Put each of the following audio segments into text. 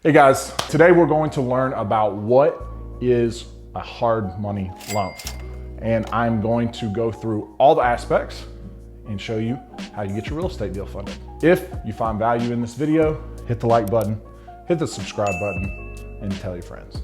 Hey guys, today we're going to learn about what is a hard money loan. And I'm going to go through all the aspects and show you how you get your real estate deal funded. If you find value in this video, hit the like button, hit the subscribe button, and tell your friends.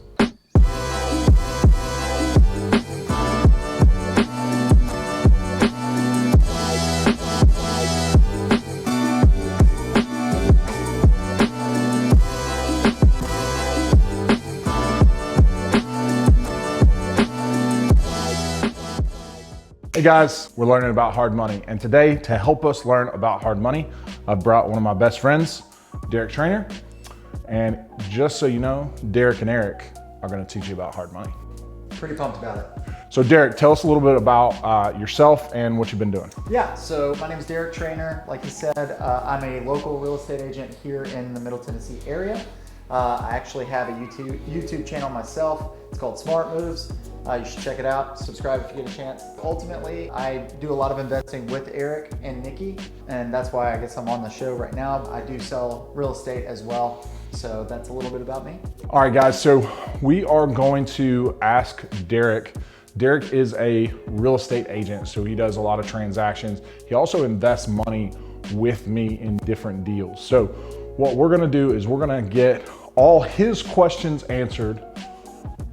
Hey guys, we're learning about hard money. And today, to help us learn about hard money, I've brought one of my best friends, Derek Trainer. And just so you know, Derek and Eric are gonna teach you about hard money. Pretty pumped about it. So Derek, tell us a little bit about yourself and what you've been doing. Yeah, so my name is Derek Trainer. Like he said, I'm a local real estate agent here in the Middle Tennessee area. I actually have a YouTube channel myself. It's called Smart Moves. You should check it out. Subscribe if you get a chance. Ultimately, I do a lot of investing with Eric and Nikki, and that's why I guess I'm on the show right now. I do sell real estate as well. So that's a little bit about me. All right, guys, so we are going to ask Derek. Derek is a real estate agent, so he does a lot of transactions. He also invests money with me in different deals. So what we're gonna do is we're gonna get all his questions answered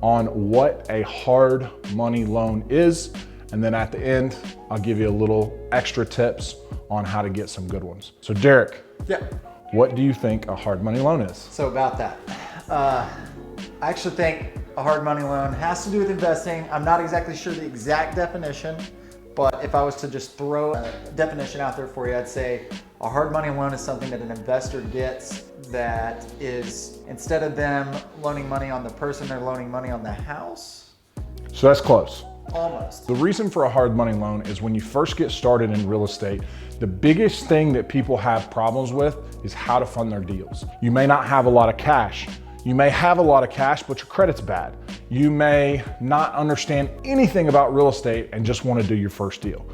on what a hard money loan is. And then at the end, I'll give you a little extra tips on how to get some good ones. So Derek, Yeah. what do you think a hard money loan is? So about that, I actually think a hard money loan has to do with investing. I'm not exactly sure the exact definition, but if I was to just throw a definition out there for you, I'd say a hard money loan is something that an investor gets that is, instead of them loaning money on the person, they're loaning money on the house. So that's close. Almost. The reason for a hard money loan is when you first get started in real estate, the biggest thing that people have problems with is how to fund their deals. You may not have a lot of cash. You may have a lot of cash, but your credit's bad. You may not understand anything about real estate and just want to do your first deal.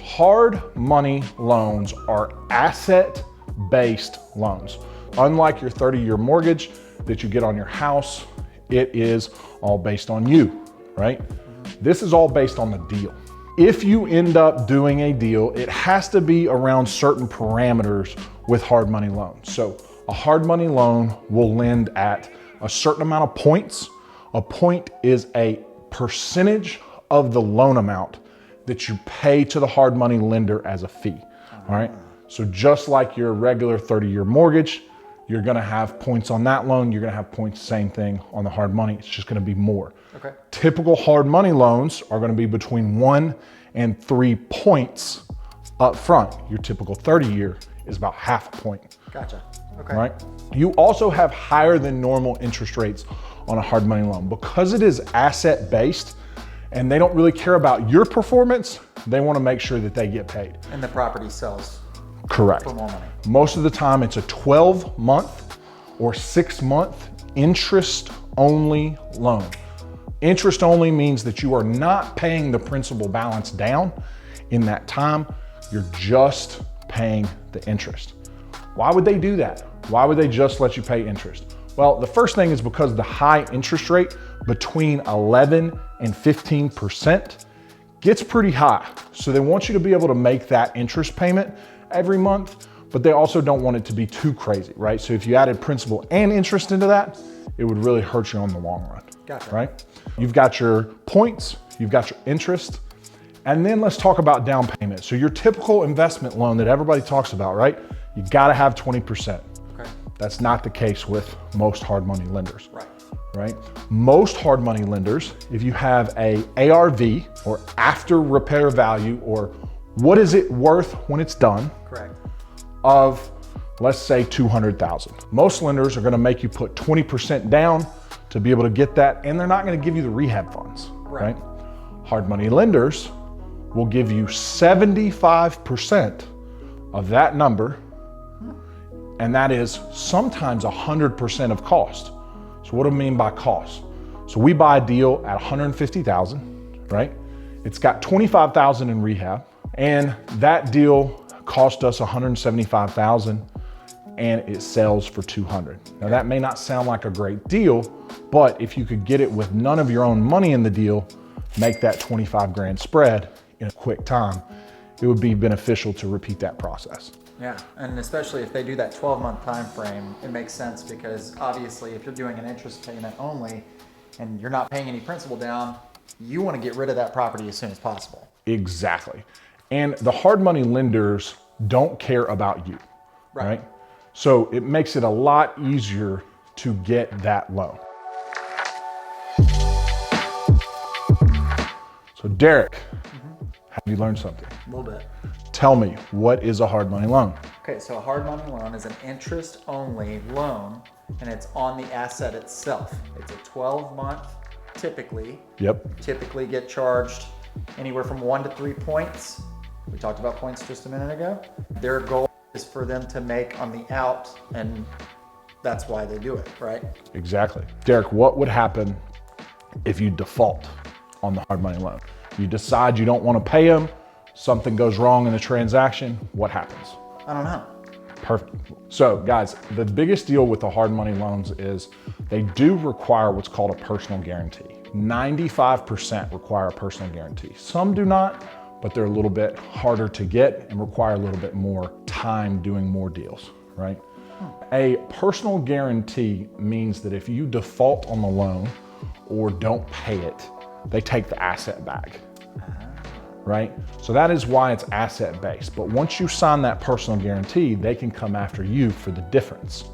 Hard money loans are asset-based loans. Unlike your 30-year mortgage that you get on your house, it is all based on you, right? This is all based on the deal. If you end up doing a deal, it has to be around certain parameters with hard money loans. So a hard money loan will lend at a certain amount of points. A point is a percentage of the loan amount that you pay to the hard money lender as a fee, all right? So just like your regular 30-year mortgage, you're gonna have points on that loan, you're gonna have points, same thing on the hard money, it's just gonna be more. Okay. Typical hard money loans are gonna be between 1 and 3 points up front. Your typical 30-year is about half a point. Gotcha. Okay. Right? You also have higher than normal interest rates on a hard money loan. Because it is asset-based and they don't really care about your performance, they wanna make sure that they get paid. And the property sells. Correct. For more money. Most of the time it's a 12-month or 6-month interest-only loan. Interest only means that you are not paying the principal balance down in that time. You're just paying the interest. Why would they do that? Why would they just let you pay interest? Well, the first thing is because the high interest rate between 11 and 15% gets pretty high. So they want you to be able to make that interest payment every month, but they also don't want it to be too crazy, right? So if you added principal and interest into that, it would really hurt you on the long run. Gotcha. Right? You've got your points, you've got your interest, and then let's talk about down payment. So your typical investment loan that everybody talks about, right? You gotta have 20%. Okay. That's not the case with most hard money lenders. Right. Right? Most hard money lenders, if you have a ARV or after repair value, or what is it worth when it's done, Correct. of let's say 200,000. Most lenders are gonna make you put 20% down to be able to get that, and they're not gonna give you the rehab funds, right? Hard money lenders will give you 75% of that number, and that is sometimes 100% of cost. So what do I mean by cost? So we buy a deal at 150,000, right? It's got 25,000 in rehab, and that deal cost us 175,000. and it sells for 200. Now that may not sound like a great deal, but if you could get it with none of your own money in the deal, make that 25 grand spread in a quick time, it would be beneficial to repeat that process. Yeah, and especially if they do that 12-month time frame, it makes sense because obviously if you're doing an interest payment only and you're not paying any principal down, you want to get rid of that property as soon as possible. Exactly. And the hard money lenders don't care about you, right? So it makes it a lot easier to get that loan. So Derek, have you learned something? A little bit. Tell me, what is a hard money loan? Okay, so a hard money loan is an interest-only loan, and it's on the asset itself. It's a 12-month, typically. Yep. Typically get charged anywhere from 1 to 3 points. We talked about points just a minute ago. Their goal is for them to make on the out, and that's why they do it, right? Exactly. Derek, what would happen if you default on the hard money loan? You decide you don't want to pay them, something goes wrong in the transaction, what happens? I don't know. Perfect. So guys, the biggest deal with the hard money loans is they do require what's called a personal guarantee. 95% require a personal guarantee. Some do not, but they're a little bit harder to get and require a little bit more time doing more deals, right? A personal guarantee means that if you default on the loan or don't pay it, they take the asset back, right? So that is why it's asset based. But once you sign that personal guarantee, they can come after you for the difference,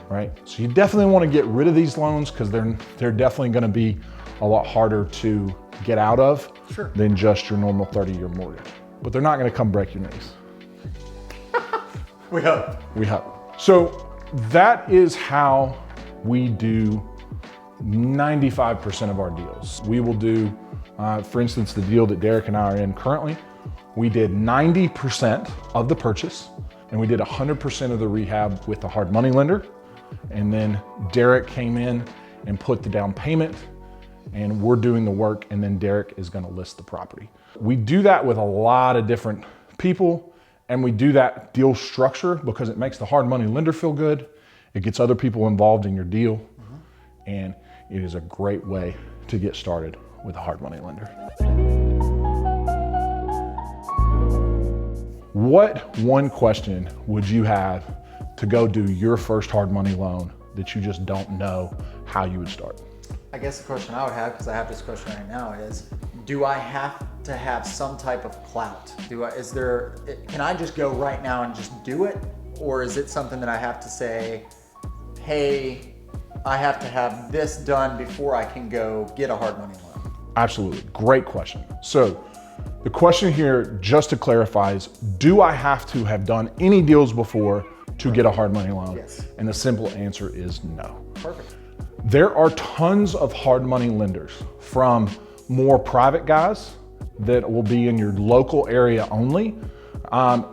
right? So you definitely want to get rid of these loans because they're definitely going to be a lot harder to get out of than just your normal 30-year mortgage. But they're not going to come break your knees. We hope. We hope. So that is how we do 95% of our deals. We will do, for instance, the deal that Derek and I are in currently, we did 90% of the purchase and we did 100% of the rehab with the hard money lender. And then Derek came in and put the down payment and we're doing the work, and then Derek is gonna list the property. We do that with a lot of different people, and we do that deal structure because it makes the hard money lender feel good. It gets other people involved in your deal, and it is a great way to get started with a hard money lender. What one question would you have to go do your first hard money loan that you just don't know how you would start? I guess the question I would have, because I have this question right now, is do I have to have some type of clout? Can I just go right now and just do it? Or is it something that I have to say, hey, I have to have this done before I can go get a hard money loan? Absolutely, great question. So the question here, just to clarify, is do I have to have done any deals before to get a hard money loan? Yes. And the simple answer is no. Perfect. There are tons of hard money lenders, from more private guys that will be in your local area only,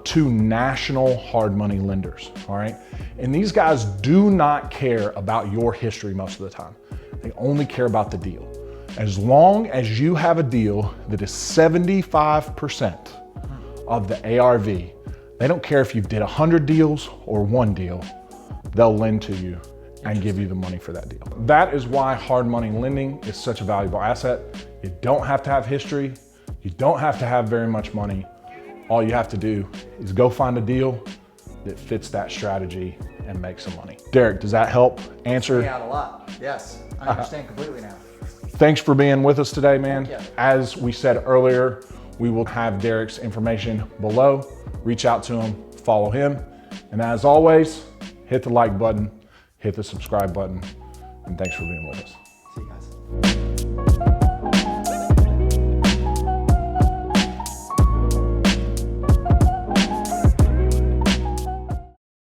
to national hard money lenders, all right? And these guys do not care about your history most of the time. They only care about the deal. As long as you have a deal that is 75% of the ARV, they don't care if you did 100 deals or one deal, they'll lend to you and give you the money for that deal. That is why hard money lending is such a valuable asset. You don't have to have history. You don't have to have very much money. All you have to do is go find a deal that fits that strategy and make some money. Derek, does that help answer? Out a lot. Yes, I understand completely now. Thanks for being with us today, man. Yeah. As we said earlier, we will have Derek's information below. Reach out to him, follow him. And as always, hit the like button, hit the subscribe button, and thanks for being with us. See you guys.